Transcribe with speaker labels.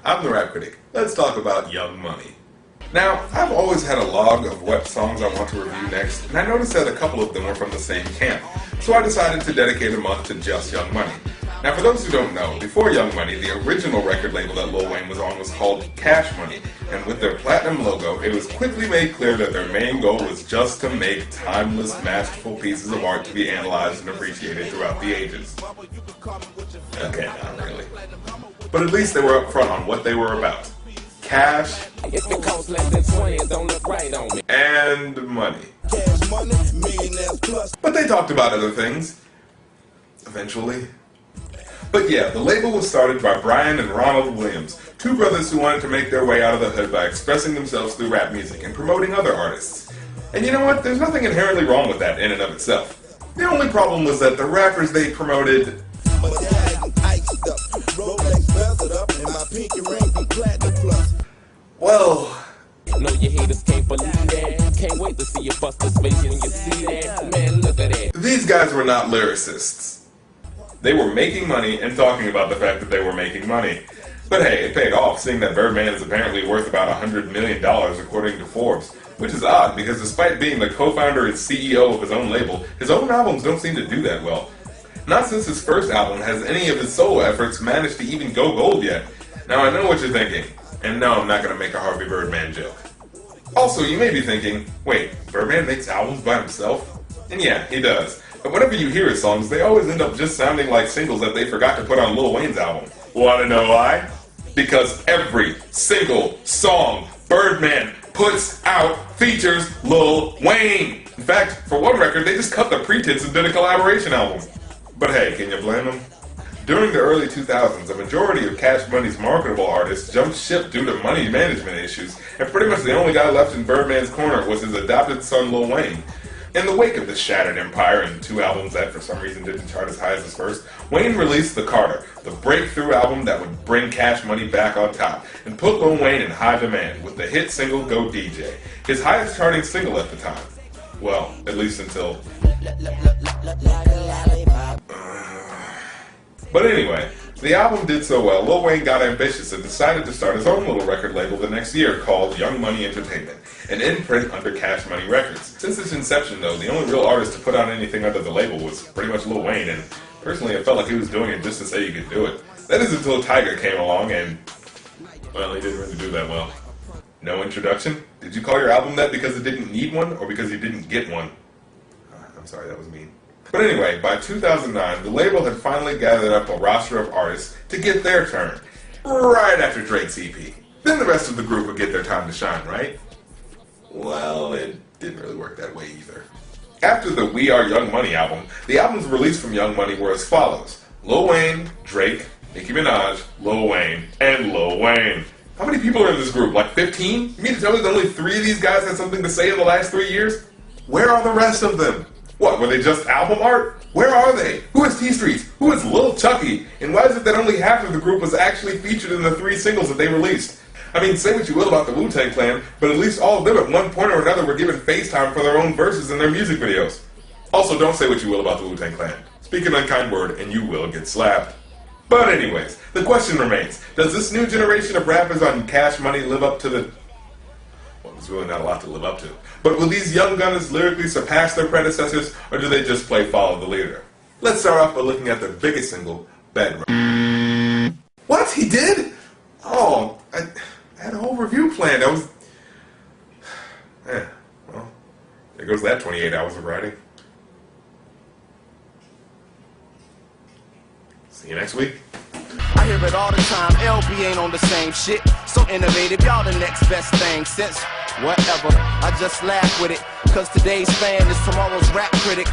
Speaker 1: I'm the Rap Critic. Let's talk about Young Money. Now, I've always had a log of what songs I want to review next, and I noticed that a couple of them were from the same camp, so I decided to dedicate a month to just Young Money. Now, for those who don't know, before Young Money, the original record label that Lil Wayne was on was called Cash Money, and with their platinum logo, it was quickly made clear that their main goal was just to make timeless, masterful pieces of art to be analyzed and appreciated throughout the ages. Okay, not really. But at least they were upfront on what they were about. Cash and money. But they talked about other things. Eventually. But yeah, the label was started by Brian and Ronald Williams, two brothers who wanted to make their way out of the hood by expressing themselves through rap music and promoting other artists. And you know what? There's nothing inherently wrong with that in and of itself. The only problem was that the rappers they promoted... well...
Speaker 2: No, your haters can't believe that. Can't wait to see you bust the space when you see that. Man, look at that.
Speaker 1: These guys were not lyricists. They were making money and talking about the fact that they were making money. But hey, it paid off, seeing that Birdman is apparently worth about $100 million according to Forbes. Which is odd, because despite being the co-founder and CEO of his own label, his own albums don't seem to do that well. Not since his first album has any of his solo efforts managed to even go gold yet. Now I know what you're thinking, and no, I'm not going to make a Harvey Birdman joke. Also, you may be thinking, wait, Birdman makes albums by himself? And yeah, he does. But whenever you hear his songs, they always end up just sounding like singles that they forgot to put on Lil Wayne's album. Wanna know why? Because every single song Birdman puts out features Lil Wayne. In fact, for one record, they just cut the pretense and did a collaboration album. But hey, can you blame them? During the early 2000s, a majority of Cash Money's marketable artists jumped ship due to money management issues, and pretty much the only guy left in Birdman's corner was his adopted son Lil Wayne. In the wake of this shattered empire and two albums that for some reason didn't chart as high as his first, Wayne released The Carter, the breakthrough album that would bring Cash Money back on top, and put Lil Wayne in high demand with the hit single Go DJ, his highest charting single at the time. Well, at least until... But anyway, the album did so well, Lil Wayne got ambitious and decided to start his own little record label the next year called Young Money Entertainment, an imprint under Cash Money Records. Since its inception though, the only real artist to put out anything under the label was pretty much Lil Wayne, and personally I felt like he was doing it just to say he could do it. That is until Tiger came along and, well, he didn't really do that well. No introduction? Did you call your album that because it didn't need one, or because you didn't get one? I'm sorry, that was mean. But anyway, by 2009, the label had finally gathered up a roster of artists to get their turn, right after Drake's EP. Then the rest of the group would get their time to shine, right? Well, it didn't really work that way either. After the We Are Young Money album, the albums released from Young Money were as follows: Lil Wayne, Drake, Nicki Minaj, Lil Wayne, and Lil Wayne. How many people are in this group? Like 15? You mean to tell me that only 3 of these guys had something to say in the last 3 years? Where are the rest of them? What, were they just album art? Where are they? Who is T-Streets? Who is Lil Chucky? And why is it that only half of the group was actually featured in the 3 singles that they released? I mean, say what you will about the Wu-Tang Clan, but at least all of them at one point or another were given FaceTime for their own verses in their music videos. Also, don't say what you will about the Wu-Tang Clan. Speak an unkind word and you will get slapped. But anyways, the question remains, does this new generation of rappers on Cash Money live up to the... Well, there's really not a lot to live up to. But will these young gunners lyrically surpass their predecessors, or do they just play follow the leader? Let's start off by looking at their biggest single, Bedrock. What? He did? Oh, I had a whole review planned. I was... well, there goes that 28 hours of writing. See you next week.
Speaker 3: I hear it all the time, LB ain't on the same shit. So innovative, y'all the next best thing since whatever. I just laugh with it, cause today's fan is tomorrow's rap critic.